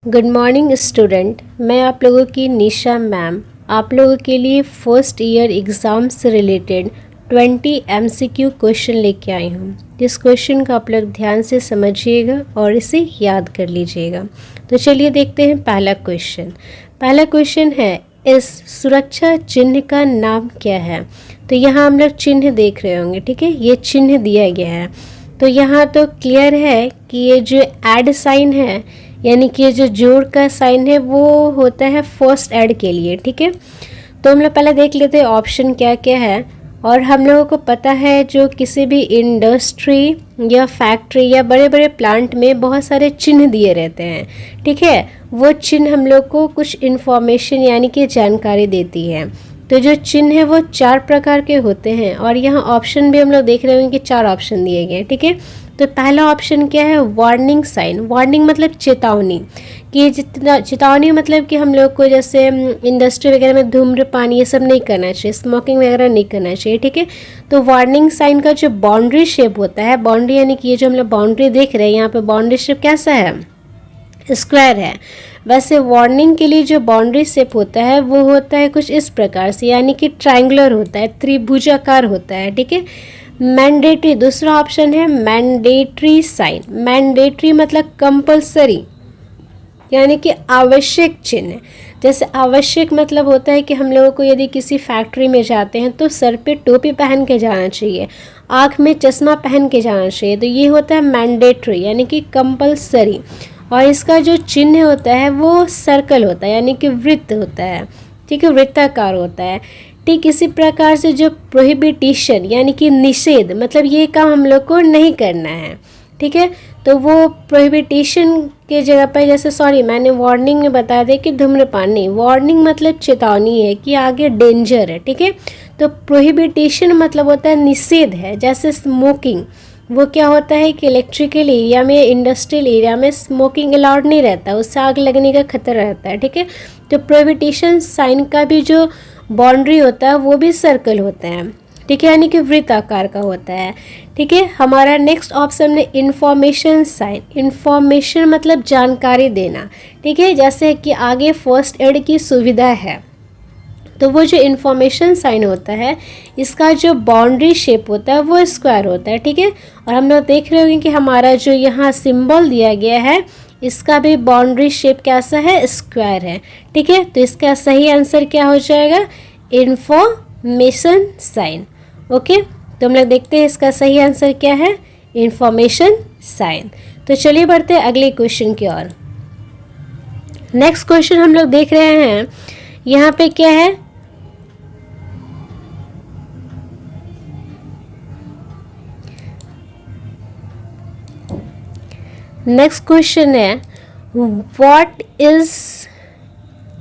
Good morning student, मैं आप लोगों की निशा मैम आप लोगों के लिए फर्स्ट ईयर एग्ज़ाम से रिलेटेड 20 MCQ क्वेश्चन लेके आई हूँ। इस क्वेश्चन का आप लोग ध्यान से समझिएगा और इसे याद कर लीजिएगा। तो चलिए देखते हैं पहला क्वेश्चन है, इस सुरक्षा चिन्ह का नाम क्या है। तो यहाँ हम लोग चिन्ह देख रहे होंगे, ठीक है, ये चिन्ह दिया गया है। तो यहाँ तो क्लियर है कि ये जो ऐड साइन है, यानी कि ये जो जोड़ का साइन है वो होता है फर्स्ट ऐड के लिए, ठीक है। तो हम लोग पहले देख लेते हैं ऑप्शन क्या क्या है। और हम लोगों को पता है जो किसी भी इंडस्ट्री या फैक्ट्री या बड़े बड़े प्लांट में बहुत सारे चिन्ह दिए रहते हैं, ठीक है। वो चिन्ह हम लोग को कुछ इन्फॉर्मेशन यानी कि जानकारी देती है। तो जो चिन्ह है वो 4 प्रकार के होते हैं और यहाँ ऑप्शन भी हम लोग देख रहे होंगे कि 4 ऑप्शन दिए गए, ठीक है। तो पहला ऑप्शन क्या है, वार्निंग साइन। वार्निंग मतलब चेतावनी, कि जितना चेतावनी मतलब कि हम लोग को जैसे इंडस्ट्री वगैरह में धूम्रपान ये सब नहीं करना चाहिए, स्मोकिंग वगैरह नहीं करना चाहिए, ठीक है। तो वार्निंग साइन का जो बाउंड्री शेप होता है, बाउंड्री यानी कि ये जो हम लोग बाउंड्री देख रहे हैं यहाँ पे बाउंड्री शेप कैसा है, स्क्वायर है। वैसे वार्निंग के लिए जो बाउंड्री शेप होता है वो होता है कुछ इस प्रकार से, यानी कि ट्रायंगुलर होता है, त्रिभुजाकार होता है, ठीक है। मैंडेटरी दूसरा ऑप्शन है, मैंडेटरी साइन। मैंडेटरी मतलब कंपलसरी, यानी कि आवश्यक चिन्ह। जैसे आवश्यक मतलब होता है कि हम लोगों को यदि किसी फैक्ट्री में जाते हैं तो सर पे टोपी पहन के जाना चाहिए, आँख में चश्मा पहन के जाना चाहिए। तो ये होता है मैंडेटरी यानी कि कंपलसरी। और इसका जो चिन्ह होता है वो सर्कल होता है, यानी कि वृत्त होता है, ठीक है, वृत्ताकार होता है। ठीक इसी प्रकार से जो प्रोहिबिटिशन यानी कि निषेध, मतलब ये काम हम लोग को नहीं करना है, ठीक है। तो वो प्रोहिबिटिशन के जगह पर जैसे मैंने वार्निंग में बता दिया कि धूम्रपान नहीं, वार्निंग मतलब चेतावनी है कि आगे डेंजर है, ठीक है। तो प्रोहिबिटिशन मतलब होता है निषेध है। जैसे स्मोकिंग, वो क्या होता है कि इलेक्ट्रिकल एरिया में, इंडस्ट्रियल एरिया में स्मोकिंग अलाउड नहीं रहता, उससे आग लगने का खतरा रहता है, ठीक है। तो प्रोहिबिटिशन साइन का भी जो बाउंड्री होता है वो भी सर्कल होता है, ठीक है, यानी कि वृत्त आकार का होता है, ठीक है। हमारा नेक्स्ट ऑप्शन है इंफॉर्मेशन साइन। इंफॉर्मेशन मतलब जानकारी देना, ठीक है। जैसे कि आगे फर्स्ट एड की सुविधा है, तो वो जो इन्फॉर्मेशन साइन होता है इसका जो बाउंड्री शेप होता है वो स्क्वायर होता है, ठीक है। और हम लोग देख रहे होंगे कि हमारा जो यहाँ सिंबल दिया गया है इसका भी बाउंड्री शेप कैसा है, स्क्वायर है, ठीक है। तो इसका सही आंसर क्या हो जाएगा, इंफॉर्मेशन साइन। ओके, तो हम लोग देखते हैं इसका सही आंसर क्या है, इंफॉर्मेशन साइन। तो चलिए बढ़ते हैं अगले क्वेश्चन की ओर। नेक्स्ट क्वेश्चन हम लोग देख रहे हैं, यहाँ पे क्या है, नेक्स्ट क्वेश्चन है, what is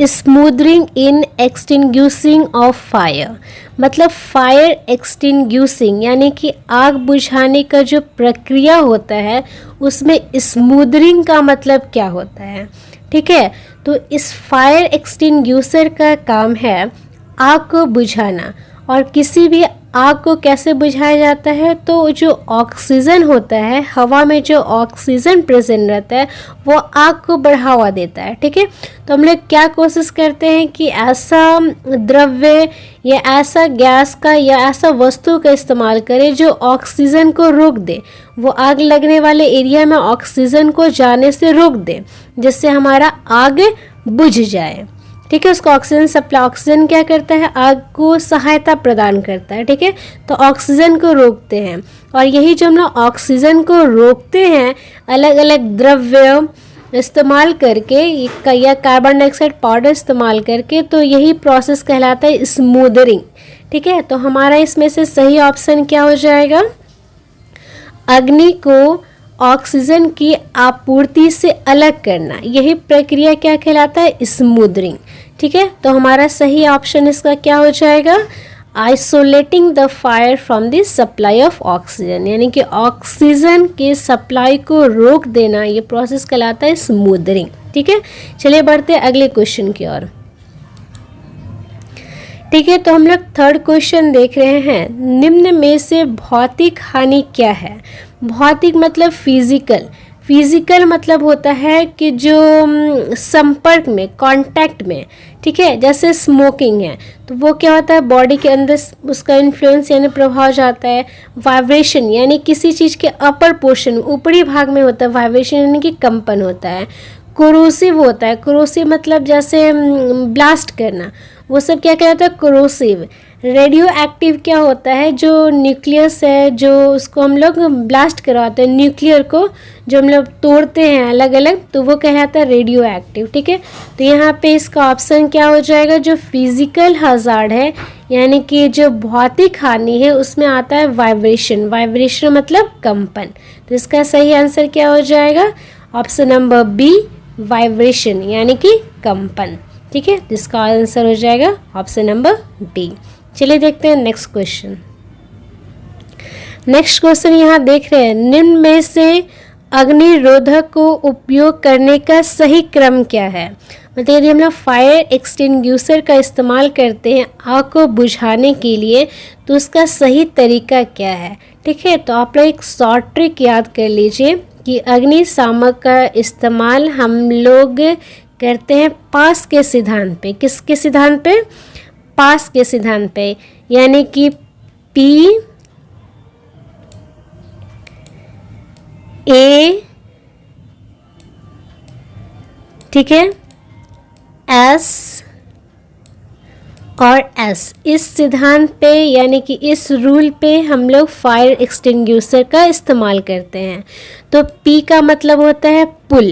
smothering in extinguishing of fire. मतलब फायर एक्सटिंग्विशिंग यानी कि आग बुझाने का जो प्रक्रिया होता है उसमें स्मूदरिंग का मतलब क्या होता है, ठीक है। तो इस फायर एक्सटिंग्विशर का काम है आग को बुझाना। और किसी भी आग को कैसे बुझाया जाता है, तो जो ऑक्सीजन होता है, हवा में जो ऑक्सीजन प्रेजेंट रहता है वो आग को बढ़ावा देता है, ठीक है। तो हम लोग क्या कोशिश करते हैं कि ऐसा द्रव्य या ऐसा गैस का या ऐसा वस्तु का इस्तेमाल करें जो ऑक्सीजन को रोक दे, वो आग लगने वाले एरिया में ऑक्सीजन को जाने से रोक दे, जिससे हमारा आग बुझ जाए, ठीक है। उसको ऑक्सीजन सप्लाई, ऑक्सीजन क्या करता है, आग को सहायता प्रदान करता है, ठीक है। तो ऑक्सीजन को रोकते हैं। और यही जो हम लोग ऑक्सीजन को रोकते हैं अलग अलग द्रव्य इस्तेमाल करके या कार्बन डाइऑक्साइड पाउडर इस्तेमाल करके, तो यही प्रोसेस कहलाता है स्मूदरिंग, ठीक है। तो हमारा इसमें से सही ऑप्शन क्या हो जाएगा, अग्नि को ऑक्सीजन की आपूर्ति से अलग करना, यही प्रक्रिया क्या कहलाता है, स्मूदरिंग, ठीक है। तो हमारा सही ऑप्शन इसका क्या हो जाएगा, isolating the fire from the supply of oxygen, यानी कि ऑक्सीजन के सप्लाई को रोक देना, ये प्रोसेस कहलाता है स्मूदरिंग, ठीक है। चलिए बढ़ते हैं अगले क्वेश्चन की ओर, ठीक है। तो हम लोग थर्ड क्वेश्चन देख रहे हैं, निम्न में से भौतिक हानि क्या है। भौतिक मतलब फिजिकल, फिजिकल मतलब होता है कि जो संपर्क में, कांटेक्ट में, ठीक है, जैसे स्मोकिंग है तो वो क्या होता है, बॉडी के अंदर उसका इन्फ्लुएंस यानी प्रभाव जाता है। वाइब्रेशन यानी किसी चीज़ के अपर पोर्शन, ऊपरी भाग में होता है वाइब्रेशन यानी कि कंपन होता है। कोरोसिव होता है, कोरोसिव मतलब जैसे ब्लास्ट करना, वो सब क्या कहलाता है, कोरोसिव। रेडियो एक्टिव क्या होता है, जो न्यूक्लियस है, जो उसको हम लोग ब्लास्ट करवाते हैं, न्यूक्लियर को जो हम लोग तोड़ते हैं अलग अलग, तो वो कहलाता है रेडियो एक्टिव, ठीक है। तो यहाँ पे इसका ऑप्शन क्या हो जाएगा, जो फिजिकल हजार्ड है यानी कि जो भौतिक हानि है उसमें आता है वाइब्रेशन। वाइब्रेशन मतलब कंपन। तो इसका सही आंसर क्या हो जाएगा, ऑप्शन नंबर बी, वाइब्रेशन यानी कि कंपन, ठीक है। इसका आंसर हो जाएगा ऑप्शन नंबर बी। चलिए देखते हैं नेक्स्ट क्वेश्चन। नेक्स्ट क्वेश्चन यहाँ देख रहे हैं, निम्न में से अग्निरोधक को उपयोग करने का सही क्रम क्या है। मतलब यदि हम लोग फायर एक्सटिंग्विशर का इस्तेमाल करते हैं आग को बुझाने के लिए तो उसका सही तरीका क्या है, ठीक है। तो आप लोग एक शॉर्ट ट्रिक याद कर लीजिए कि अग्निशामक का इस्तेमाल हम लोग करते हैं पास के सिद्धांत पे। किसके सिद्धांत पे, पास के सिद्धांत पे, यानी कि P A, ठीक है, S और S, इस सिद्धांत पे यानी कि इस रूल पे हम लोग फायर एक्सटिंग्विशर का इस्तेमाल करते हैं। तो P का मतलब होता है पुल,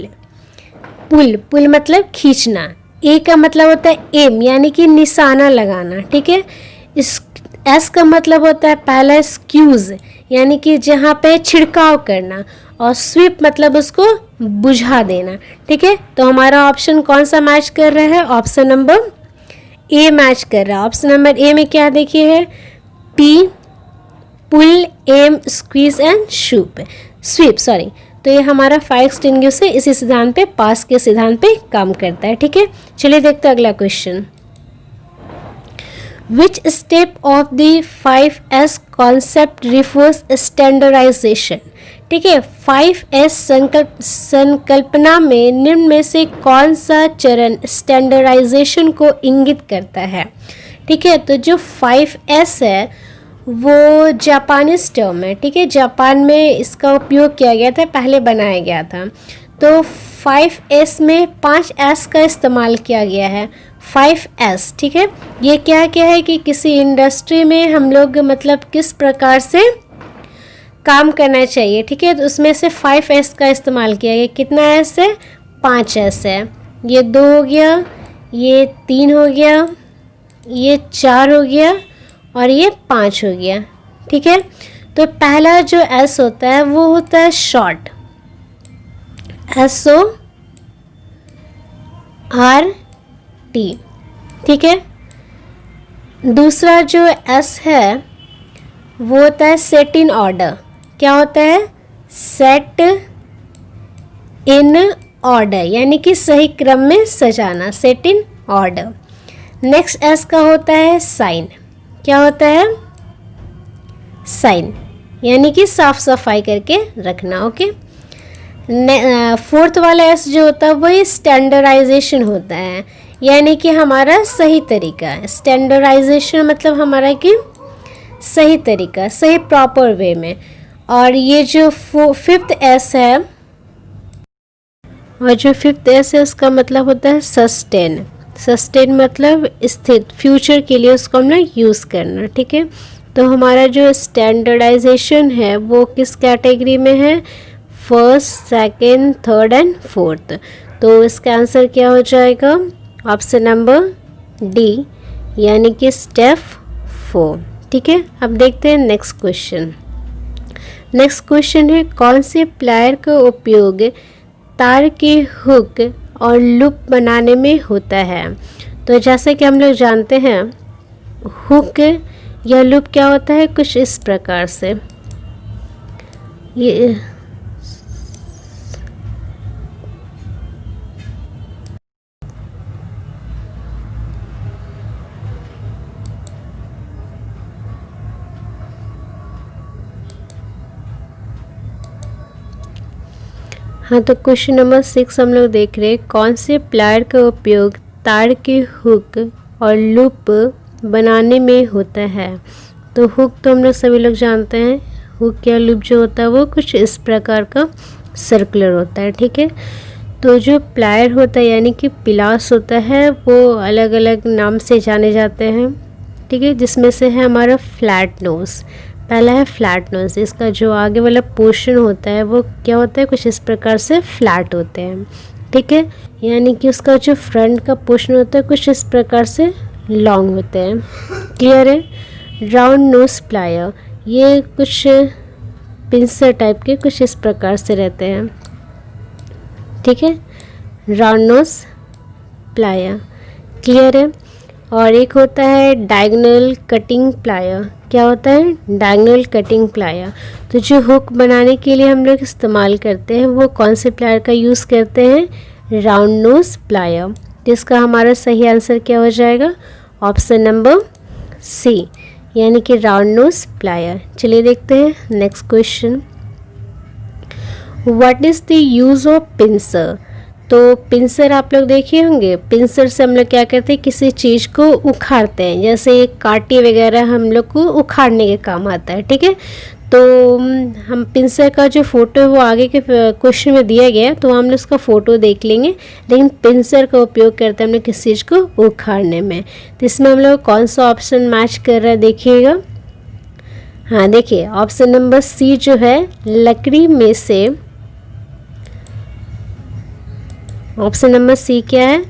पुल पुल मतलब खींचना। ए का मतलब होता है एम यानी कि निशाना लगाना, ठीक है। इस एस का मतलब होता है पहला स्क्यूज यानी कि जहाँ पे छिड़काव करना, और स्वीप मतलब उसको बुझा देना, ठीक है। तो हमारा ऑप्शन कौन सा मैच कर रहा है, ऑप्शन नंबर ए मैच कर रहा है। ऑप्शन नंबर ए में क्या देखिए है, P, pull, aim, squeeze and sweep sorry. तो ये हमारा फायर एक्सटिंग्विशर इसी सिद्धांत पे, पास के सिद्धांत पे काम करता है, ठीक है। चलिए देखते हैं अगला question. Which step of the 5S concept refers standardization, ठीक है। 5S संकल्पना में निम्न में से कौन सा चरण स्टैंडर्डाइजेशन को इंगित करता है, ठीक है। तो जो 5S है वो जापानीज टर्म है, ठीक है। जापान में इसका उपयोग किया गया था, पहले बनाया गया था। तो 5S में 5S का इस्तेमाल किया गया है, 5S, ठीक है। ये क्या क्या है कि किसी इंडस्ट्री में हम लोग मतलब किस प्रकार से काम करना चाहिए, ठीक है। तो उसमें से 5S का इस्तेमाल किया गया। कितना S है, 5S है। ये 2 हो गया, ये 3 हो गया, ये 4 हो गया और ये 5 हो गया, ठीक है। तो पहला जो S होता है वो होता है शॉर्ट, SORT, ठीक है। दूसरा जो S है वो होता है सेट इन ऑर्डर। क्या होता है, सेट इन ऑर्डर यानी कि सही क्रम में सजाना, set in order. Next S का होता है साइन। क्या होता है, साइन यानी कि साफ सफाई करके रखना, ओके। फोर्थ वाला S जो होता है वही स्टैंडर्डाइजेशन होता है, यानी कि हमारा सही तरीका है। स्टैंडर्डाइजेशन मतलब हमारा कि सही तरीका, सही प्रॉपर वे में। और ये जो फिफ्थ S है, और जो फिफ्थ S है उसका मतलब होता है सस्टेन। सस्टेन मतलब स्थित, फ्यूचर के लिए उसको हम लोग यूज़ करना, ठीक है। तो हमारा जो स्टैंडर्डाइजेशन है वो किस कैटेगरी में है, first, second, third and fourth. तो इसका आंसर क्या हो जाएगा, ऑप्शन नंबर डी यानी कि स्टेप 4, ठीक है। अब देखते हैं नेक्स्ट क्वेश्चन। नेक्स्ट क्वेश्चन है, कौन से प्लायर का उपयोग तार के हुक और लूप बनाने में होता है। तो जैसे कि हम लोग जानते हैं हुक या लूप क्या होता है, कुछ इस प्रकार से, ये हाँ, तो क्वेश्चन नंबर 6 हम लोग देख रहे हैं, कौन से प्लायर का उपयोग तार के हुक और लूप बनाने में होता है। तो हुक तो हम लोग सभी लोग जानते हैं, हुक या लूप जो होता है वो कुछ इस प्रकार का सर्कुलर होता है, ठीक है। तो जो प्लायर होता है यानी कि पिलास होता है वो अलग अलग नाम से जाने जाते हैं, ठीक है, जिसमें से है हमारा फ्लैट नोज़। पहला है फ्लैट नोज़, इसका जो आगे वाला पोर्शन होता है वो क्या होता है, कुछ इस प्रकार से फ्लैट होते हैं, ठीक है, यानी कि उसका जो फ्रंट का पोर्शन होता है कुछ इस प्रकार से लॉन्ग होते हैं। क्लियर है। राउंड नोज प्लायर, ये कुछ पिंसर टाइप के कुछ इस प्रकार से रहते हैं, ठीक है, राउंड नोज प्लायर। क्लियर है। और एक होता है डायगोनल कटिंग प्लायर। क्या होता है, डायगोनल कटिंग प्लायर। तो जो हुक बनाने के लिए हम लोग इस्तेमाल करते हैं वो कौन से प्लायर का यूज़ करते हैं, राउंड नोज प्लायर। जिसका हमारा सही आंसर क्या हो जाएगा, ऑप्शन नंबर सी, यानी कि राउंड नोज प्लायर। चलिए देखते हैं next question. What is the use of pincer. तो पिंसर आप लोग देखे होंगे, पिंसर से हम लोग क्या करते हैं, किसी चीज़ को उखाड़ते हैं, जैसे कांटे वगैरह हम लोग को उखाड़ने के काम आता है, ठीक है। तो हम पिंसर का जो फ़ोटो है वो आगे के क्वेश्चन में दिया गया है, तो हम लोग उसका फ़ोटो देख लेंगे। लेकिन पिंसर का उपयोग करते हैं हम लोग किसी चीज़ को उखाड़ने में। तो इसमें हम लोग कौन सा ऑप्शन मैच कर रहा है देखिएगा। हाँ देखिए, ऑप्शन नंबर सी जो है, लकड़ी में से, ऑप्शन नंबर सी क्या है,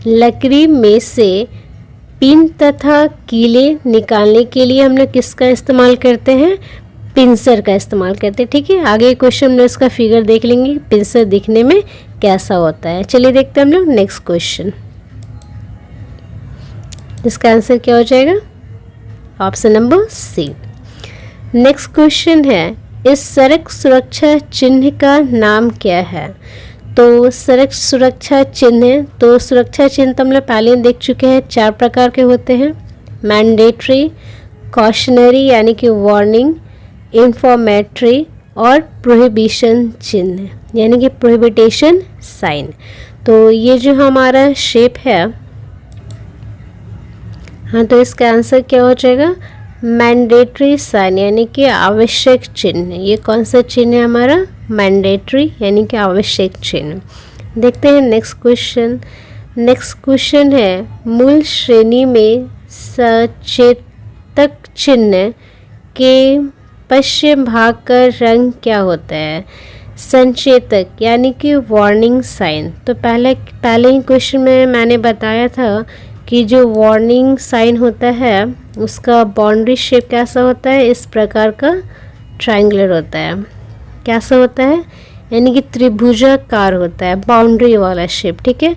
लकड़ी में से पिन तथा कीले निकालने के लिए हम लोग किसका इस्तेमाल करते हैं, पिंसर का इस्तेमाल करते हैं, ठीक है। आगे क्वेश्चन में इसका फिगर देख लेंगे पिंसर दिखने में कैसा होता है। चलिए देखते हैं हम लोग नेक्स्ट क्वेश्चन। इसका आंसर क्या हो जाएगा, option number C. Next question है, इस सड़क सुरक्षा चिन्ह का नाम क्या है। तो सड़क सुरक्षा चिन्ह, तो सुरक्षा चिन्ह तो हम लोग पहले देख चुके हैं, 4 प्रकार के होते हैं, मैंडेटरी, कॉशनरी यानी कि वार्निंग, इंफॉर्मेटरी और प्रोहिबिशन चिन्ह यानी कि प्रोहिबिटेशन साइन। तो ये जो हमारा शेप है, हाँ, तो इसका आंसर क्या हो जाएगा, मैंडेटरी साइन यानी कि आवश्यक चिन्ह। ये कौन सा चिन्ह है हमारा, मैंडेटरी यानी कि आवश्यक चिन्ह। देखते हैं नेक्स्ट क्वेश्चन। नेक्स्ट क्वेश्चन है, मूल श्रेणी में सचेतक चिन्ह के पश्चिम भाग का रंग क्या होता है, संचेतक यानी कि वार्निंग साइन। तो पहले ही क्वेश्चन में मैंने बताया था कि जो वार्निंग साइन होता है उसका बाउंड्री शेप कैसा होता है, इस प्रकार का ट्रायंगुलर होता है। कैसा होता है, यानी कि त्रिभुजाकार होता है, बाउंड्री वाला शेप, ठीक है।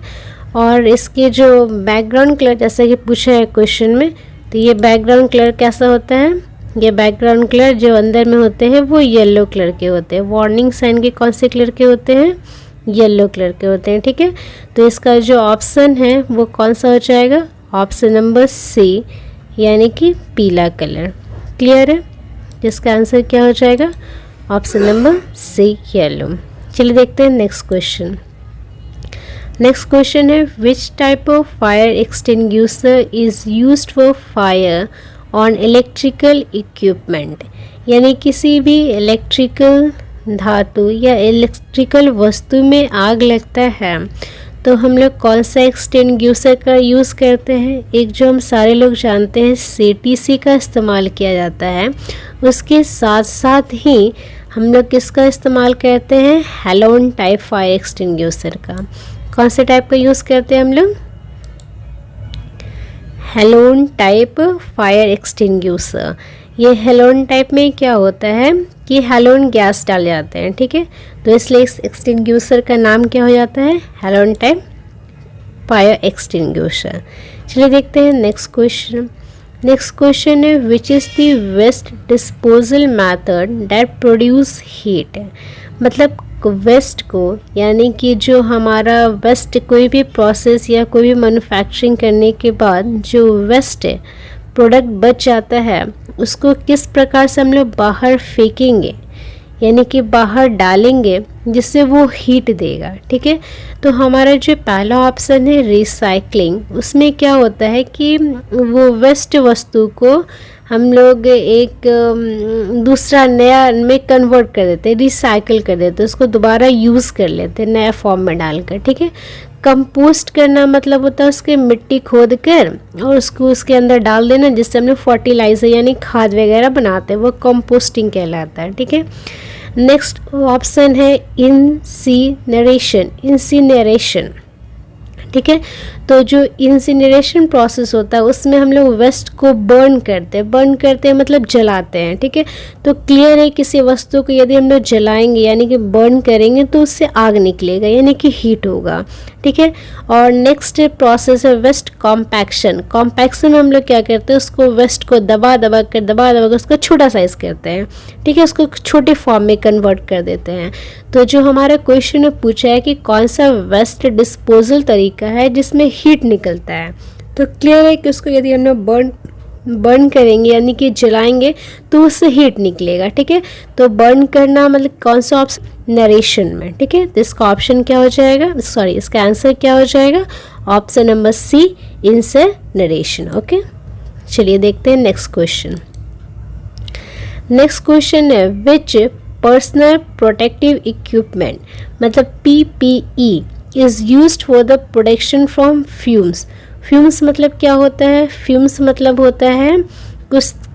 और इसके जो बैकग्राउंड कलर, जैसा कि पूछा है क्वेश्चन में, तो ये बैकग्राउंड कलर कैसा होता है, ये बैकग्राउंड कलर जो अंदर में होते हैं वो येलो कलर के होते हैं। वार्निंग साइन के कौन से कलर के होते हैं, येलो कलर के होते हैं, ठीक है। तो इसका जो ऑप्शन है वो कौन सा हो जाएगा, ऑप्शन नंबर सी, यानी कि पीला कलर। क्लियर है। जिसका आंसर क्या हो जाएगा, ऑप्शन नंबर सी, येलो। चलिए देखते हैं नेक्स्ट क्वेश्चन। नेक्स्ट क्वेश्चन है, which type of fire extinguisher is used for fire on electrical equipment. यानी किसी भी इलेक्ट्रिकल धातु या इलेक्ट्रिकल वस्तु में आग लगता है तो हम लोग कौन सा एक्सटिंग्विशर का यूज़ करते हैं। एक जो हम सारे लोग जानते हैं CTC का इस्तेमाल किया जाता है, उसके साथ साथ ही हम लोग किसका इस्तेमाल करते हैं, हेलोन टाइप फायर एक्सटिंग्विशर का। कौन से टाइप का यूज़ करते हैं हम लोग, हेलोन टाइप फायर एक्सटिंग्विशर। ये हेलोन टाइप में क्या होता है कि हेलोन गैस डाल जाते हैं, ठीक है। तो इसलिए इस एक्सटिंग्विशर का नाम क्या हो जाता है, हेलोन टाइप फायर एक्सटिंग्विशर। चलिए देखते हैं नेक्स्ट क्वेश्चन। नेक्स्ट क्वेश्चन है, which is the waste disposal method that produce heat. मतलब वेस्ट को, यानी कि जो हमारा वेस्ट, कोई भी प्रोसेस या कोई भी मैन्युफैक्चरिंग करने के बाद जो वेस्ट प्रोडक्ट बच जाता है उसको किस प्रकार से हम लोग बाहर फेंकेंगे, यानी कि बाहर डालेंगे जिससे वो हीट देगा। ठीक है, तो हमारा जो पहला ऑप्शन है रिसाइकलिंग, उसमें क्या होता है कि वो वेस्ट वस्तु को हम लोग एक दूसरा नया में कन्वर्ट कर देते हैं, रिसाइकल कर देते हैं, उसको दोबारा यूज़ कर लेते हैं नया फॉर्म में डालकर। ठीक है, कंपोस्ट करना मतलब होता है उसके मिट्टी खोद कर और उसको उसके अंदर डाल देना, जिससे हम लोग फर्टिलाइज़र यानी खाद वगैरह बनाते हैं, वो कंपोस्टिंग कहलाता है। ठीक है, नेक्स्ट ऑप्शन है इंसिनरेशन, इंसिनरेशन। ठीक है, तो जो इंसिनरेशन प्रोसेस होता है उसमें हम लोग वेस्ट को बर्न करते हैं मतलब जलाते हैं। ठीक है, तो क्लियर है किसी वस्तु को यदि हम लोग जलाएंगे यानी कि बर्न करेंगे तो उससे आग निकलेगा यानी कि हीट होगा। ठीक है, और नेक्स्ट प्रोसेस है वेस्ट कॉम्पैक्शन। कॉम्पैक्शन में हम लोग क्या करते हैं, उसको वेस्ट को दबा दबा कर उसको छोटा साइज करते हैं। ठीक है, उसको छोटे फॉर्म में कन्वर्ट कर देते हैं। तो जो हमारा क्वेश्चन में पूछा है कि कौन सा वेस्ट डिस्पोजल तरीका है जिसमें हीट निकलता है, तो क्लियर है कि उसको यदि हम लोग बर्न करेंगे यानी कि जलाएंगे तो उससे हीट निकलेगा। ठीक है, तो बर्न करना मतलब कौन सा ऑप्शन, नरेशन में। ठीक है, तो इसका ऑप्शन क्या हो जाएगा, सॉरी इसका आंसर क्या हो जाएगा, option number C, incineration. Okay, चलिए देखते हैं नेक्स्ट क्वेश्चन। नेक्स्ट क्वेश्चन है विच पर्सनल प्रोटेक्टिव इक्विपमेंट मतलब PPE is used for the protection from fumes. Fumes मतलब क्या होता है, फ्यूम्स मतलब होता है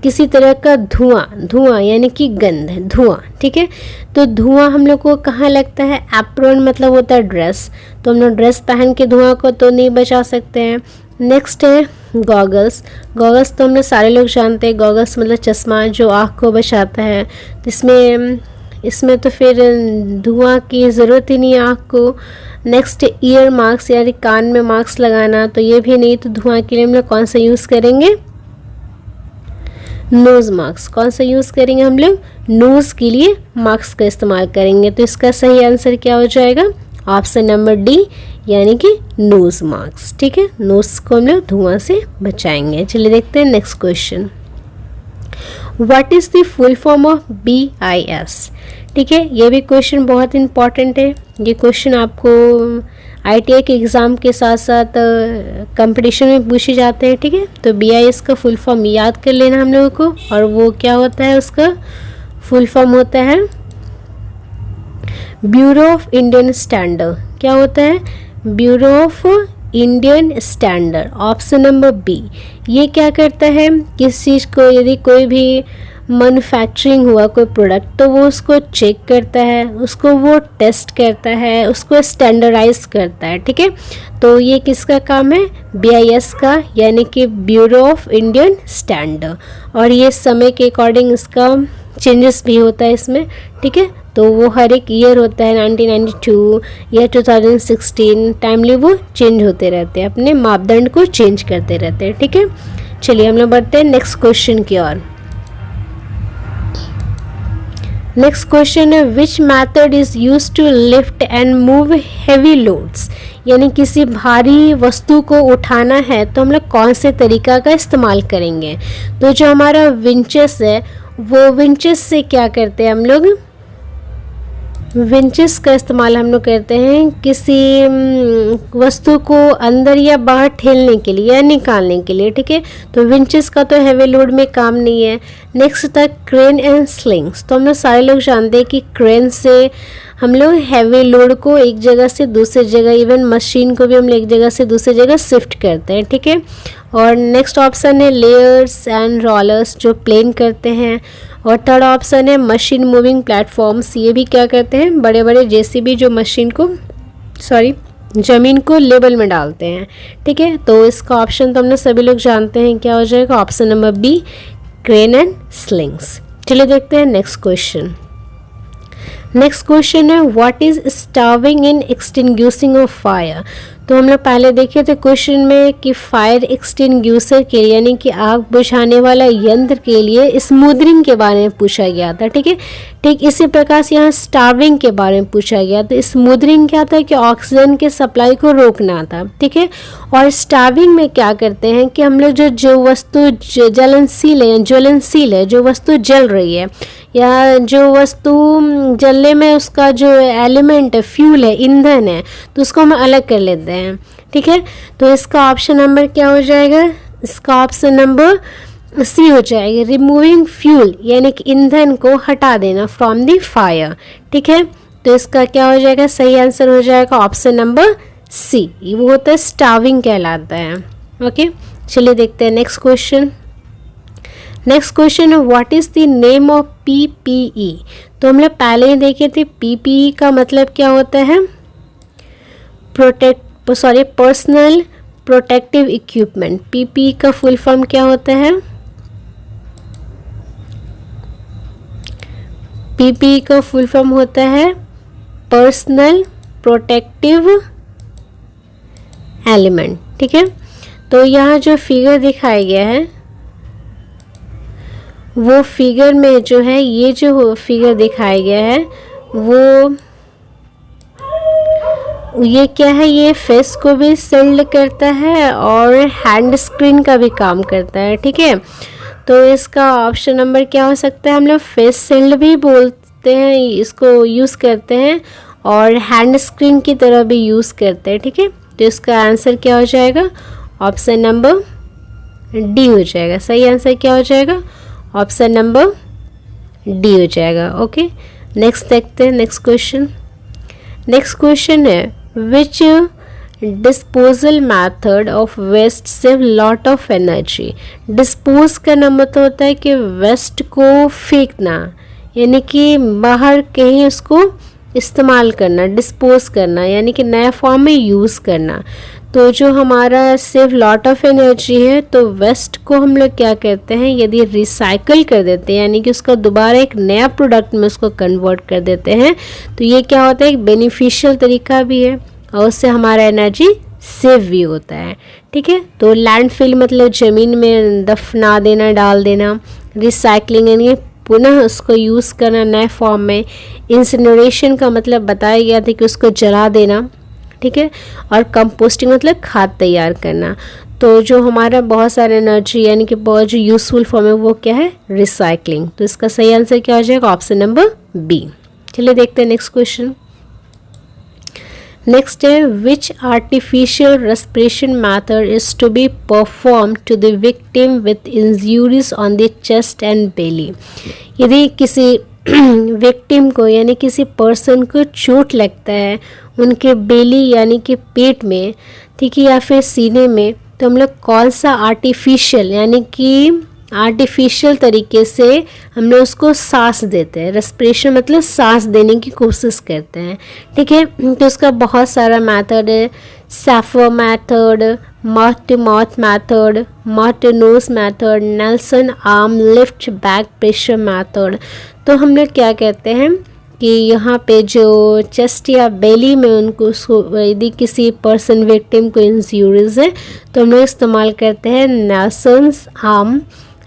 किसी तरह का धुआं यानी कि गंध, धुआं। ठीक है, तो धुआं हम लोग को कहाँ लगता है, एप्रॉन मतलब होता है ड्रेस, तो हम लोग ड्रेस पहन के धुआं को तो नहीं बचा सकते हैं। नेक्स्ट है गॉगल्स। गॉगल्स तो हम लोग सारे लोग जानते हैं, गॉगल्स मतलब चश्मा जो आँख को बचाता है। इसमें तो फिर धुआं की ज़रूरत ही नहीं है आँख को। नेक्स्ट ईयर मास्क यानी कान में मास्क लगाना, तो ये भी नहीं, तो धुआं के लिए हम लोग कौन सा यूज़ करेंगे, नोज़ मास्क। कौन सा यूज़ करेंगे हम लोग, नोज़ के लिए मास्क का इस्तेमाल करेंगे। तो इसका सही आंसर क्या हो जाएगा, ऑप्शन नंबर डी यानी कि नोज़ मास्क। ठीक है, नोज़ को हम लोग धुआं से बचाएंगे। चलिए देखते हैं next question. What is the full form of BIS। ठीक है, ये भी क्वेश्चन बहुत इंपॉर्टेंट है। ये क्वेश्चन आपको ITI के एग्ज़ाम के साथ साथ कंपटीशन में पूछे जाते हैं। ठीक है, तो BIS का फुल फॉर्म याद कर लेना हम लोगों को, और वो क्या होता है, उसका फुल फॉर्म होता है ब्यूरो ऑफ इंडियन स्टैंडर्ड। क्या होता है, Bureau of Indian Standard, option number B. ये क्या करता है, किस चीज़ को यदि कोई भी मैन्युफैक्चरिंग हुआ कोई प्रोडक्ट तो वो उसको चेक करता है, उसको वो टेस्ट करता है, उसको स्टैंडर्डाइज करता है। ठीक है, तो ये किसका काम है, BIS का यानी कि ब्यूरो ऑफ इंडियन स्टैंडर्ड। और ये समय के अकॉर्डिंग इसका चेंजेस भी होता है इसमें। ठीक है, तो वो हर एक ईयर होता है, 1992 या 2016 टाइमली वो चेंज होते रहते हैं, अपने मापदंड को चेंज करते रहते हैं। ठीक है, चलिए हम लोग बढ़ते हैं नेक्स्ट क्वेश्चन की ओर। नेक्स्ट क्वेश्चन है which method is use to lift and move heavy loads. यानी किसी भारी वस्तु को उठाना है तो हम लोग कौन से तरीका का इस्तेमाल करेंगे। तो जो हमारा विंचेस है, वो विंचेस से क्या करते हैं हम लोग, विंचेस का इस्तेमाल हम लोग करते हैं किसी वस्तु को अंदर या बाहर ठेलने के लिए या निकालने के लिए। ठीक है, तो विंचेस का तो हैवी लोड में काम नहीं है। नेक्स्ट था क्रेन एंड स्लिंग्स। तो हम लोग सारे लोग जानते हैं कि क्रेन से हम लोग हैवी लोड को एक जगह से दूसरी जगह, इवन मशीन को भी हम लोग एक जगह से दूसरी जगह शिफ्ट करते हैं। ठीक है, और नेक्स्ट ऑप्शन है लेयर्स एंड रोलर्स जो प्लेन करते हैं। और थर्ड ऑप्शन है मशीन मूविंग प्लेटफॉर्म्स, ये भी क्या करते हैं, बड़े बड़े JCB जो मशीन को ज़मीन को लेवल में डालते हैं। ठीक है, तो इसका ऑप्शन तो हमने सभी लोग जानते हैं, क्या हो जाएगा, option number B, crane and slings. चलिए देखते हैं नेक्स्ट क्वेश्चन। नेक्स्ट क्वेश्चन है what is starving in extinguishing of fire. तो हम लोग पहले देखे थे क्वेश्चन में कि फायर एक्सटिंग्विशर के लिए यानी कि आग बुझाने वाला यंत्र के लिए स्मूदरिंग के बारे में पूछा गया था। ठीक है, ठीक इसी प्रकार से यहाँ स्टार्विंग के बारे में पूछा गया। तो स्मूदरिंग क्या था कि ऑक्सीजन के सप्लाई को रोकना था। ठीक है, और स्टार्विंग में क्या करते हैं कि हम लोग जो वस्तु ज्वलनशील है, जो वस्तु जल रही है या जो वस्तु जलने में उसका जो एलिमेंट है, फ्यूल है, ईंधन है, तो उसको हम अलग कर लेते हैं। ठीक है, तो इसका ऑप्शन नंबर क्या हो जाएगा? इसका ऑप्शन नंबर सी हो जाएगा, रिमूविंग फ्यूल, यानी कि ईंधन को हटा देना फ्रॉम द फायर। ठीक है, तो इसका क्या हो जाएगा? सही आंसर हो जाएगा ऑप्शन नंबर सी, वो होता है स्टार्विंग कहलाता है। ओके, चलिए देखते हैं नेक्स्ट क्वेश्चन। नेक्स्ट क्वेश्चन है what is the name of PPE। तो हम लोग पहले ही देखे थे PPE का मतलब क्या होता है? Personal protective equipment. PPE का फुल फॉर्म क्या होता है? PPE का फुल फॉर्म होता है पर्सनल प्रोटेक्टिव एलिमेंट। ठीक है, तो यहाँ जो फिगर दिखाया गया है वो फिगर में जो है, ये जो फिगर दिखाया गया है वो ये क्या है? ये फेस को भी शील्ड करता है और हैंड स्क्रीन का भी काम करता है। ठीक है, तो इसका ऑप्शन नंबर क्या हो सकता है? हम लोग फेस शील्ड भी बोलते हैं, इसको यूज़ करते हैं, और हैंड स्क्रीन की तरह भी यूज़ करते हैं। ठीक है, तो इसका आंसर क्या हो जाएगा? ऑप्शन नंबर डी हो जाएगा। सही आंसर क्या हो जाएगा? ऑप्शन नंबर डी हो जाएगा। ओके, नेक्स्ट देखते हैं नेक्स्ट क्वेश्चन। नेक्स्ट क्वेश्चन है which disposal method of waste save lot of energy. Dispose का मतलब होता है कि वेस्ट को फेंकना, यानी कि बाहर कहीं उसको इस्तेमाल करना, डिस्पोज करना, यानी कि नया फॉर्म में यूज़ करना। तो जो हमारा सेव लॉट ऑफ एनर्जी है, तो वेस्ट को हम लोग क्या करते हैं? यदि रिसाइकल कर देते हैं, यानी कि उसका दोबारा एक नया प्रोडक्ट में उसको कन्वर्ट कर देते हैं, तो ये क्या होता है? एक बेनिफिशियल तरीका भी है और उससे हमारा एनर्जी सेव भी होता है। ठीक है, तो लैंडफिल मतलब ज़मीन में दफना देना, डाल देना। रिसाइकलिंग यानी पुनः उसको यूज़ करना नए फॉर्म में। इंसिनरेशन का मतलब बताया गया था कि उसको जला देना। ठीक है, और कंपोस्टिंग मतलब खाद तैयार करना। तो जो हमारा बहुत सारा एनर्जी यानी कि बहुत जो यूज़फुल फॉर्म है वो क्या है? रिसाइकलिंग। तो इसका सही आंसर क्या हो जाएगा? Option number B. चलिए देखते हैं नेक्स्ट क्वेश्चन। नेक्स्ट है which artificial respiration method is to be perform to the victim with injuries on the chest and belly. यदि किसी विक्टिम को यानी किसी पर्सन को चोट लगता है उनके बेली यानी कि पेट में, ठीक है, या फिर सीने में, तो हम लोग कौन सा आर्टिफिशियल यानी कि आर्टिफिशियल तरीके से हम लोग उसको सांस देते हैं। रेस्पिरेशन मतलब सांस देने की कोशिश करते हैं। ठीक है, तो उसका बहुत सारा मेथड है। Schafer method, mouth to mouth method, mouth to nose method, Nelson arm lift back pressure method. तो हम लोग क्या कहते हैं कि यहाँ पे जो चेस्ट या बेली में उनको यदि किसी पर्सन विक्टिम को इंजरीज है तो हम लोग इस्तेमाल करते हैं Nelson's arm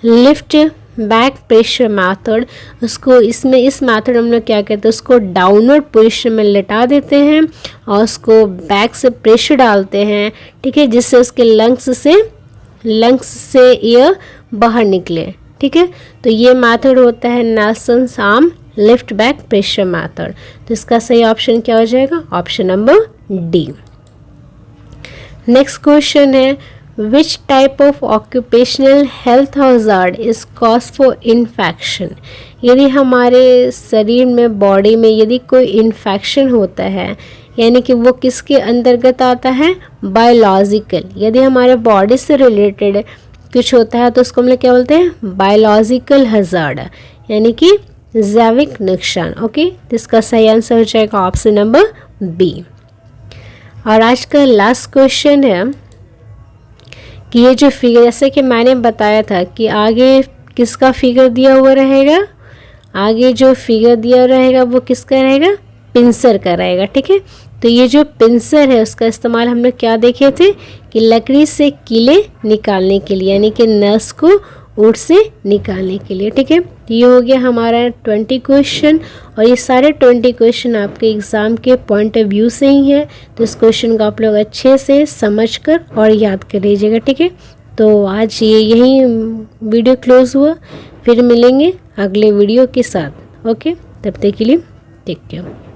lift back pressure method. उसको इसमें इस मेथड हम लोग क्या करते हैं? उसको डाउनवर्ड पोजीशन में लेटा देते हैं और उसको बैक से प्रेशर डालते हैं। ठीक है, जिससे उसके लंग्स से एयर बाहर निकले। ठीक है, तो ये मेथड होता है Nelson's arm lift back pressure method. तो इसका सही ऑप्शन क्या हो जाएगा? Option number D. Next question है which type of occupational health hazard is cause for infection. यदि हमारे शरीर में बॉडी में यदि कोई इन्फेक्शन होता है यानी कि वो किसके अंतर्गत आता है? बायोलॉजिकल। यदि हमारे बॉडी से रिलेटेड कुछ होता है तो उसको हम लोग क्या बोलते हैं? बायोलॉजिकल हज़ार्ड, यानी कि जैविक नुकसान। ओके, तो इसका सही आंसर हो जाएगा ऑप्शन नंबर बी। और आज का लास्ट क्वेश्चन है कि ये जो फिगर, जैसे कि मैंने बताया था कि आगे किसका फिगर दिया हुआ रहेगा, आगे जो फिगर दिया रहेगा वो किसका रहेगा? पिंसर का रहेगा। ठीक है, तो ये जो पिंसर है उसका इस्तेमाल हम लोग क्या देखे थे कि लकड़ी से कीले निकालने के लिए, यानी कि नस को ऊँट से निकालने के लिए। ठीक है, ये हो गया हमारा 20 क्वेश्चन और ये सारे 20 क्वेश्चन आपके एग्ज़ाम के पॉइंट ऑफ व्यू से ही है। तो इस क्वेश्चन को आप लोग अच्छे से समझकर और याद कर लीजिएगा। ठीक है, तो आज ये यही वीडियो क्लोज हुआ। फिर मिलेंगे अगले वीडियो के साथ। ओके, तब तक के लिए टेक केयर।